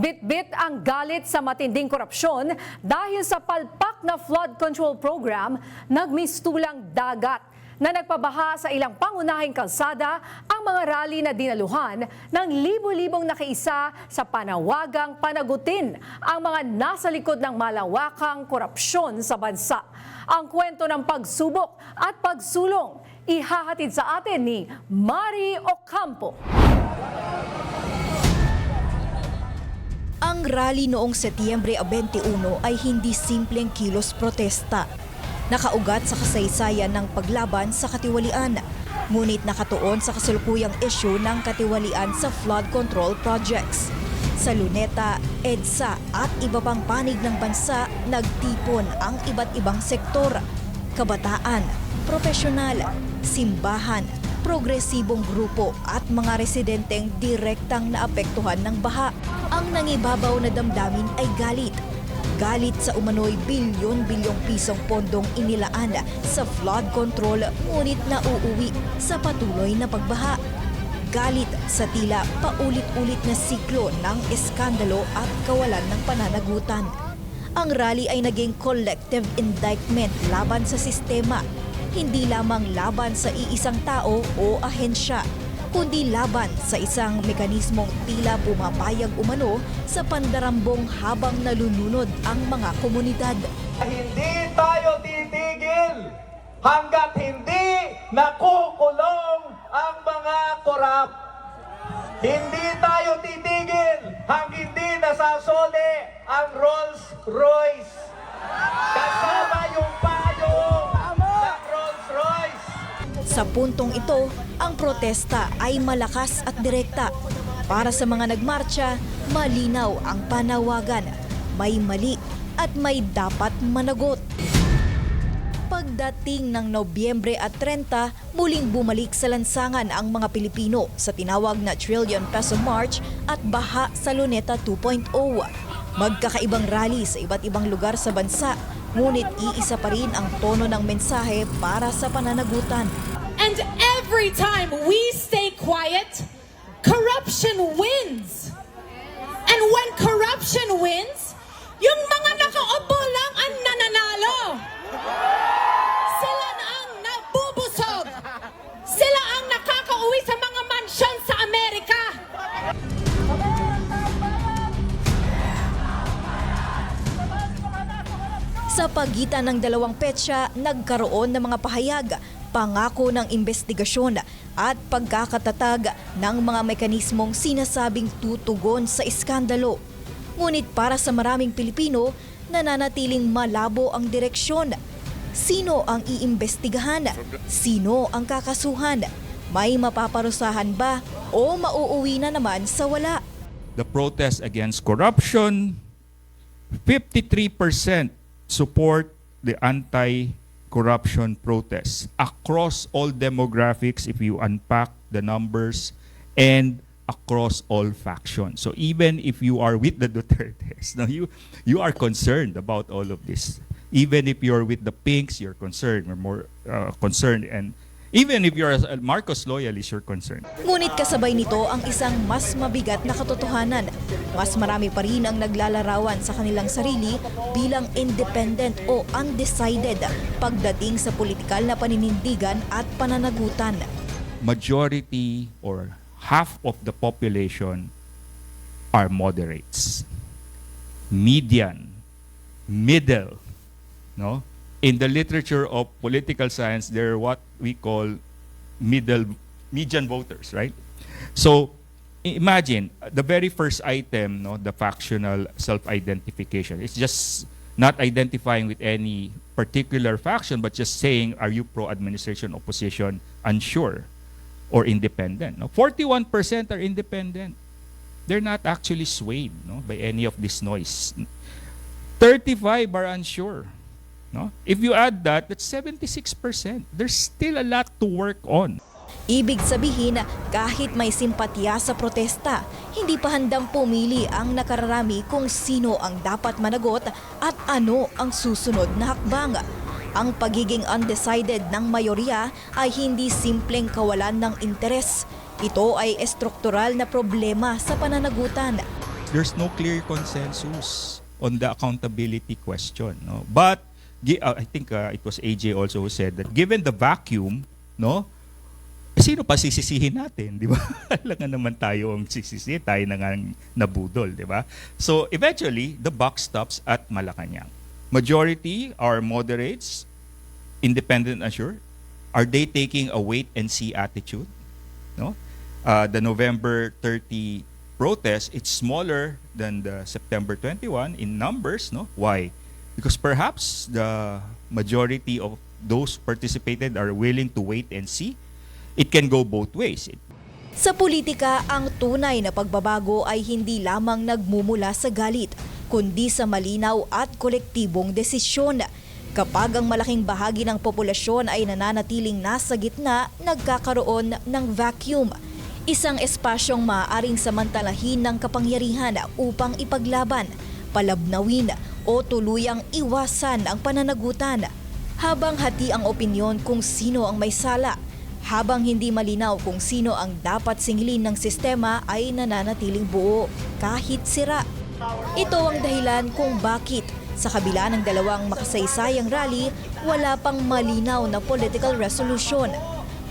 Bit-bit ang galit sa matinding korupsyon dahil sa palpak na flood control program, nagmistulang dagat na nagpabaha sa ilang pangunahing kalsada ang mga rally na dinaluhan ng libo-libong nakiisa sa panawagang panagutin ang mga nasa likod ng malawakang korupsyon sa bansa. Ang kwento ng pagsubok at pagsulong ihahatid sa atin ni Mari Ocampo. Ang rally noong Setyembre 21 ay hindi simpleng kilos protesta. Nakaugat sa kasaysayan ng paglaban sa katiwalian, ngunit nakatuon sa kasalukuyang issue ng katiwalian sa flood control projects. Sa Luneta, EDSA at iba pang panig ng bansa, nagtipon ang iba't ibang sektor. Kabataan, profesional, simbahan, progresibong grupo at mga residenteng direktang naapektuhan ng baha. Ang nangibabaw na damdamin ay galit. Galit sa umano'y bilyon-bilyong pisong pondong inilaan sa flood control ngunit nauuwi sa patuloy na pagbaha. Galit sa tila paulit-ulit na siklo ng eskandalo at kawalan ng pananagutan. Ang rally ay naging collective indictment laban sa sistema, hindi lamang laban sa iisang tao o ahensya, kundi laban sa isang mekanismong tila pumapayag umano sa pandarambong habang nalulunod ang mga komunidad. Hindi tayo titigil hanggat hindi nakukulong ang mga korap. Hindi tayo titigil hanggang hindi nasasole ang Rolls Royce. Kasama yung payong ng Rolls Royce. Sa puntong ito, ang protesta ay malakas at direkta. Para sa mga nagmarcha, malinaw ang panawagan. May mali at may dapat managot. Pagdating ng Nobyembre at 30, muling bumalik sa lansangan ang mga Pilipino sa tinawag na Trillion Peso March at Baha sa Luneta 2.0. Magkakaibang rally sa iba't ibang lugar sa bansa, ngunit iisa pa rin ang tono ng mensahe para sa pananagutan. And every time we stay quiet, corruption wins. And when corruption wins, yung mga nakaupo lang ang nananalo. Sila na ang nabubusog. Sila ang nakakauwi sa mga mansyon sa Amerika. Sa pagitan ng dalawang petsa, nagkaroon ng mga pahayag, pangako ng investigasyon at pagkakatatag ng mga mekanismong sinasabing tutugon sa iskandalo. Ngunit para sa maraming Pilipino, nananatiling malabo ang direksyon. Sino ang iimbestigahan? Sino ang kakasuhan? May mapaparusahan ba o mauuwi na naman sa wala? The protest against corruption, 53% support the anti-corruption protests across all demographics if you unpack the numbers and across all factions. So even if you are with the Dutertes, now you are concerned about all of this. Even if you're with the Pinks, you're concerned. You're more concerned. And even if you're a Marcos loyalist, you're concerned. Ngunit kasabay nito ang isang mas mabigat na katotohanan. Mas marami pa rin ang naglalarawan sa kanilang sarili bilang independent o undecided pagdating sa politikal na paninindigan at pananagutan. Majority or half of the population are moderates. Median, middle, no? In the literature of political science, they're what we call median voters, right? So imagine the very first item, no, the factional self-identification. It's just not identifying with any particular faction, but just saying, are you pro-administration, opposition, unsure, or independent? No? 41% are independent. They're not actually swayed, no, by any of this noise. 35 are unsure. No? If you add that, that's 76%. There's still a lot to work on. Ibig sabihin, kahit may simpatya sa protesta, hindi pa handang pumili ang nakararami kung sino ang dapat managot at ano ang susunod na hakbang. Ang pagiging undecided ng mayorya ay hindi simpleng kawalan ng interes. Ito ay estruktural na problema sa pananagutan. there's no clear consensus on the accountability question. No? But I think it was AJ also who said that given the vacuum, no, sino pa sisisihin natin, di ba? Alangan naman tayo ang sisisihin, tayo na nga nabudol, di ba? So eventually, the buck stops at Malacanang. Majority are moderates, independent and sure. Are they taking a wait-and-see attitude? No? The November 30 protest, it's smaller than the September 21 in numbers. No? Why? Because perhaps the majority of those participated are willing to wait and see. It can go both ways. Sa politika, ang tunay na pagbabago ay hindi lamang nagmumula sa galit, kundi sa malinaw at kolektibong desisyon. Kapag ang malaking bahagi ng populasyon ay nananatiling nasa gitna, nagkakaroon ng vacuum. Isang espasyong maaaring samantalahin ng kapangyarihan upang ipaglaban, palabnawin o tuluyang iwasan ang pananagutan. Habang hati ang opinyon kung sino ang may sala, habang hindi malinaw kung sino ang dapat singilin ng sistema ay nananatiling buo, kahit sira. Ito ang dahilan kung bakit sa kabila ng dalawang makasaysayang rally, wala pang malinaw na political resolution.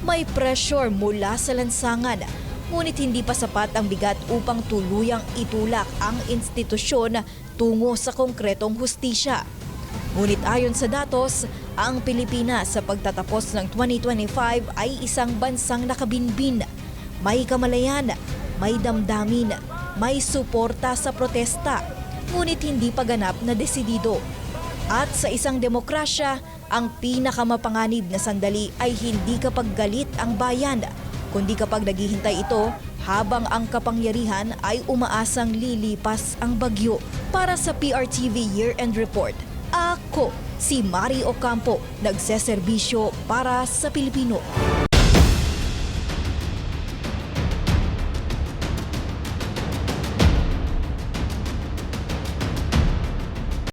May pressure mula sa lansangan, ngunit hindi pa sapat ang bigat upang tuluyang itulak ang institusyon tungo sa konkretong hustisya. Ngunit ayon sa datos, ang Pilipinas sa pagtatapos ng 2025 ay isang bansang nakabinbin. May kamalayan, may damdamin, may suporta sa protesta, ngunit hindi pa ganap na desidido. At sa isang demokrasya, ang pinakamapanganib na sandali ay hindi kapag galit ang bayan, kundi kapag naghihintay ito habang ang kapangyarihan ay umaasang lilipas ang bagyo. Para sa PRTV Year-End Report, ako si Mari Ocampo, nagseserbisyo para sa Pilipino.